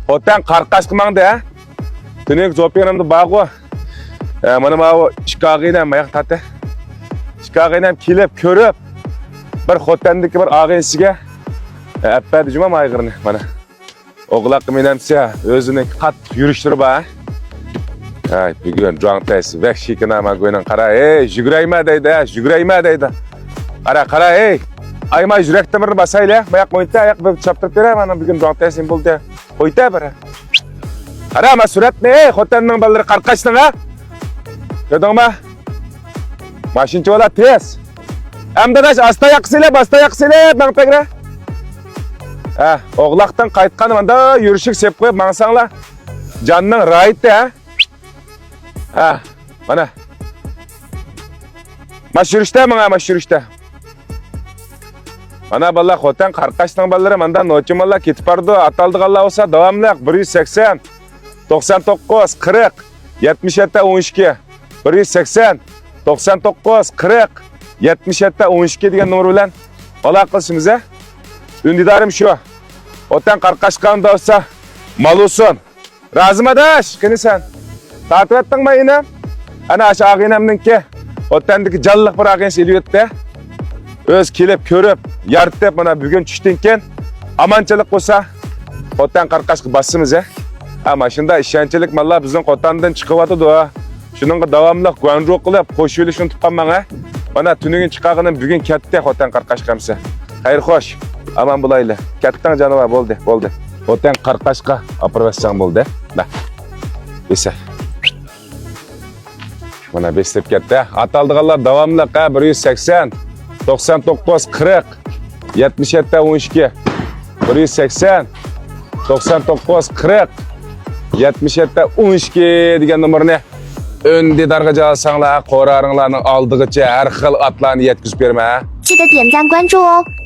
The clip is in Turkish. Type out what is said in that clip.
Otan karkaş kımağında ya. Dünük zopiyanımda bağı. Bana bağı şikağıyla mayak tatı. Şikağıyla kilip, körüp. Bir hotendeki bir ağaynsiga. Appa diyeceğim aygırını bana. Oğlak menemse özünün kat yürüştürü bağı. Ay, bugün joğantaysı. Vekşikin ama göğünen kara. Jügüreyme deydi. Kara. Ayma jürek tımırını basayla. Mayak moyta ayak bir çaptırıp vereyim. Bana bugün joğantayısın buldu. Koyta bana. Kara ama surat ne? Hoteninin balları karkaştın ha? Gördün mü? Maşinçi ola tez. Amdadaş asta yaksıyla ben pekre. Oğlaktan kayıtkanım da yürüşük sep koyup mansanla. Canının rahit de ha. Bana. Maş yürüşte. Bana balla hoten karkaştan balları mandan noçum valla kitip ardu ataldık Allah olsa devamlı 180 99 40 77 12 180 99 40 77 12 degan numar bilan ola qilishimiz. Ündidarım şu. Hoten karkaşkan da olsa malusun. Razım adaş, kini sen. Tatip ettin mi yine? Ana aşağı ağınemdinki hotendeki jallık bir ağınes eliyette. Öz kelip, körüp, yartıp bana bugün çüştünken amançılık olsa hoten karkaşkı basımız. Ama şimdi işençilik malla bizden hotandan çıkıvatı da şunun devamlı güvenru kılıp koşuyla şunu tutkan bana. Bana tünüğün çıkağının bugün kette hoten karkaşkamsa. Hayır hoş. Aman bulayla. Kettan canıma boldu. Hoten karkaşka apırvascan boldu. Bese. Bana beslep kette. Ataldık Allah devamlı 180 99 40 77 12 180 99 40 77 12 degan numarını önde dargaca alsаңlar, qorarыңlarning oldig'icha har xil atlarni yetkizib berma. 记得点赞关注哦。